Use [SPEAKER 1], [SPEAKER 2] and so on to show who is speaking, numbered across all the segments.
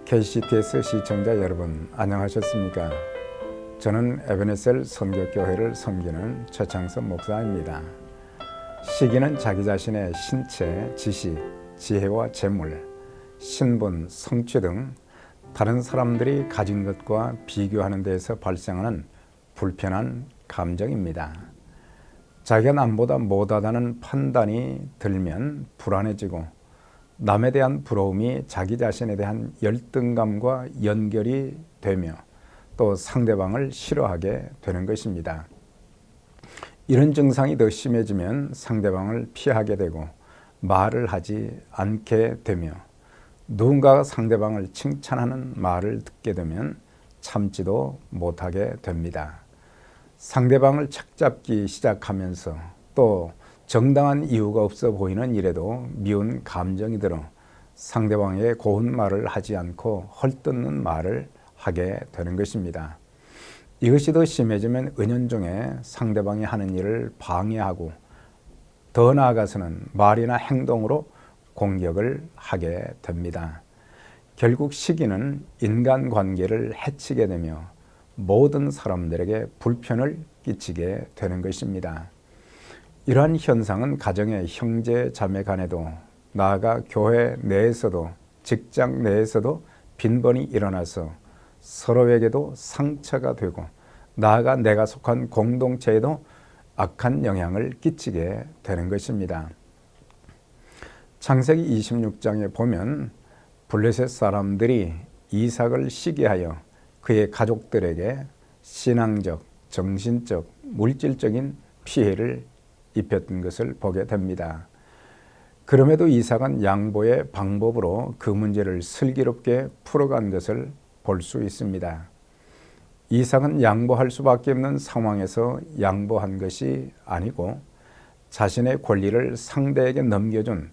[SPEAKER 1] KCTS 시청자 여러분 안녕하셨습니까? 저는 에베네셀 선교교회를 섬기는 최창선 목사입니다. 시기는 자기 자신의 신체, 지식, 지혜와 재물, 신분, 성취 등 다른 사람들이 가진 것과 비교하는 데에서 발생하는 불편한 감정입니다. 자기가 남보다 못하다는 판단이 들면 불안해지고 남에 대한 부러움이 자기 자신에 대한 열등감과 연결이 되며 또 상대방을 싫어하게 되는 것입니다. 이런 증상이 더 심해지면 상대방을 피하게 되고 말을 하지 않게 되며 누군가가 상대방을 칭찬하는 말을 듣게 되면 참지도 못하게 됩니다. 상대방을 착잡기 시작하면서 또 정당한 이유가 없어 보이는 일에도 미운 감정이 들어 상대방에게 고운 말을 하지 않고 헐뜯는 말을 하게 되는 것입니다. 이것이 더 심해지면 은연중에 상대방이 하는 일을 방해하고 더 나아가서는 말이나 행동으로 공격을 하게 됩니다. 결국 시기는 인간관계를 해치게 되며 모든 사람들에게 불편을 끼치게 되는 것입니다. 이러한 현상은 가정의 형제 자매 간에도 나아가 교회 내에서도 직장 내에서도 빈번히 일어나서 서로에게도 상처가 되고 나아가 내가 속한 공동체에도 악한 영향을 끼치게 되는 것입니다. 창세기 26장에 보면 블레셋 사람들이 이삭을 시기하여 그의 가족들에게 신앙적, 정신적, 물질적인 피해를 입혔던 것을 보게 됩니다. 그럼에도 이삭은 양보의 방법으로 그 문제를 슬기롭게 풀어간 것을 볼 수 있습니다. 이삭은 양보할 수밖에 없는 상황에서 양보한 것이 아니고 자신의 권리를 상대에게 넘겨준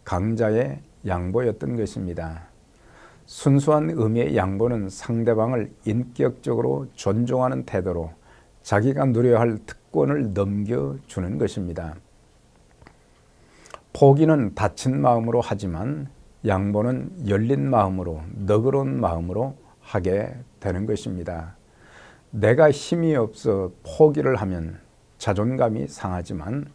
[SPEAKER 1] 강자의 양보였던 것입니다. 순수한 의미의 양보는 상대방을 인격적으로 존중하는 태도로 자기가 누려야 할 특권을 넘겨주는 것입니다. 포기는 다친 마음으로 하지만 양보는 열린 마음으로, 너그러운 마음으로 하게 되는 것입니다. 내가 힘이 없어 포기를 하면 자존감이 상하지만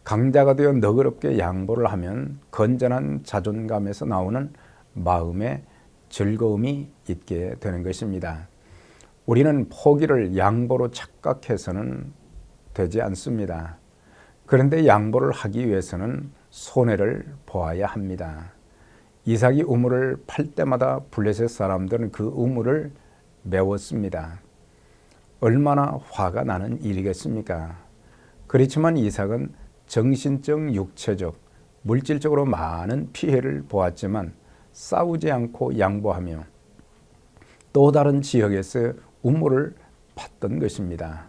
[SPEAKER 1] 강자가 되어 너그럽게 양보를 하면 건전한 자존감에서 나오는 마음의 즐거움이 있게 되는 것입니다. 우리는 포기를 양보로 착각해서는 되지 않습니다. 그런데 양보를 하기 위해서는 손해를 보아야 합니다. 이삭이 우물을 팔 때마다 블레셋 사람들은 그 우물을 메웠습니다. 얼마나 화가 나는 일이겠습니까? 그렇지만 이삭은 정신적, 육체적, 물질적으로 많은 피해를 보았지만 싸우지 않고 양보하며 또 다른 지역에서 우물을 팠던 것입니다.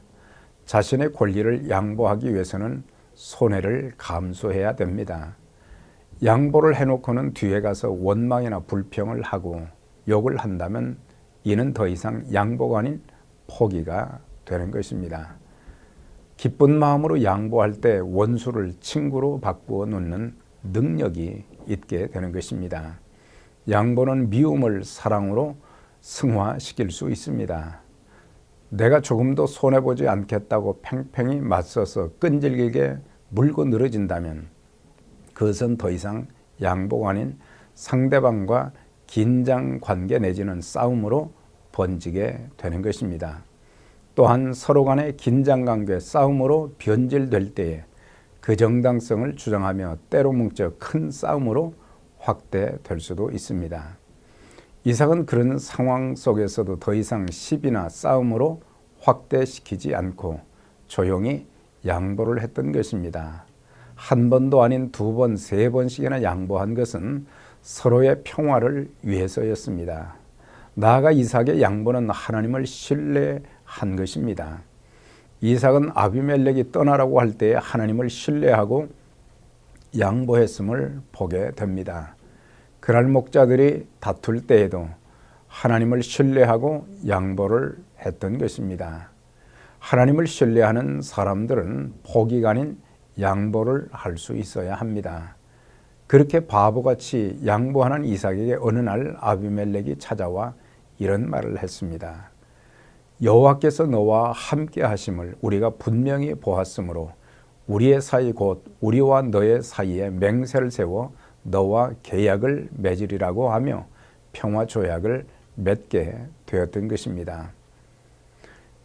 [SPEAKER 1] 자신의 권리를 양보하기 위해서는 손해를 감수해야 됩니다. 양보를 해놓고는 뒤에 가서 원망이나 불평을 하고 욕을 한다면 이는 더 이상 양보가 아닌 포기가 되는 것입니다. 기쁜 마음으로 양보할 때 원수를 친구로 바꾸어 놓는 능력이 있게 되는 것입니다. 양보는 미움을 사랑으로 승화시킬 수 있습니다. 내가 조금도 손해보지 않겠다고 팽팽히 맞서서 끈질기게 물고 늘어진다면 그것은 더 이상 양보가 아닌 상대방과 긴장관계 내지는 싸움으로 번지게 되는 것입니다. 또한 서로 간의 긴장관계 싸움으로 변질될 때에 그 정당성을 주장하며 때로 뭉쳐 큰 싸움으로 확대될 수도 있습니다. 이삭은 그런 상황 속에서도 더 이상 시비나 싸움으로 확대시키지 않고 조용히 양보를 했던 것입니다. 한 번도 아닌 두 번, 세 번씩이나 양보한 것은 서로의 평화를 위해서였습니다. 나아가 이삭의 양보는 하나님을 신뢰한 것입니다. 이삭은 아비멜렉이 떠나라고 할 때에 하나님을 신뢰하고 양보했음을 보게 됩니다. 그날 목자들이 다툴 때에도 하나님을 신뢰하고 양보를 했던 것입니다. 하나님을 신뢰하는 사람들은 포기가 아닌 양보를 할 수 있어야 합니다. 그렇게 바보같이 양보하는 이삭에게 어느 날 아비멜렉이 찾아와 이런 말을 했습니다. 여호와께서 너와 함께 하심을 우리가 분명히 보았으므로 우리의 사이 곧 우리와 너의 사이에 맹세를 세워 너와 계약을 맺으리라고 하며 평화 조약을 맺게 되었던 것입니다.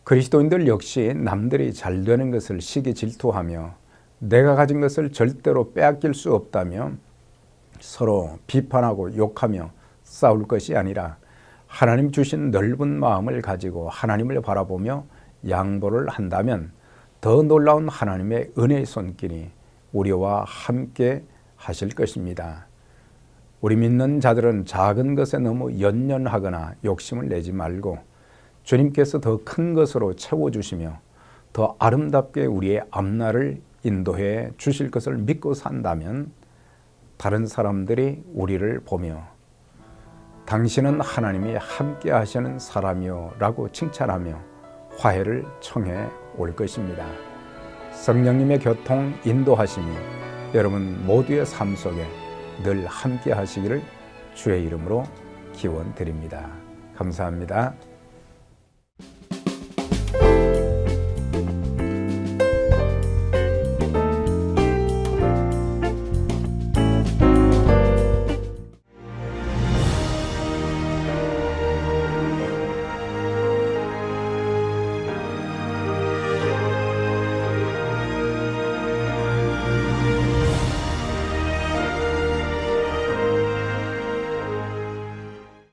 [SPEAKER 1] 그리스도인들 역시 남들이 잘 되는 것을 시기 질투하며 내가 가진 것을 절대로 빼앗길 수 없다며 서로 비판하고 욕하며 싸울 것이 아니라 하나님 주신 넓은 마음을 가지고 하나님을 바라보며 양보를 한다면 더 놀라운 하나님의 은혜의 손길이 우리와 함께 하실 것입니다. 우리 믿는 자들은 작은 것에 너무 연연하거나 욕심을 내지 말고 주님께서 더 큰 것으로 채워주시며 더 아름답게 우리의 앞날을 인도해 주실 것을 믿고 산다면 다른 사람들이 우리를 보며 당신은 하나님이 함께 하시는 사람이요 라고 칭찬하며 화해를 청해 올 것입니다. 성령님의 교통 인도하심이 여러분 모두의 삶 속에 늘 함께 하시기를 주의 이름으로 기원드립니다. 감사합니다.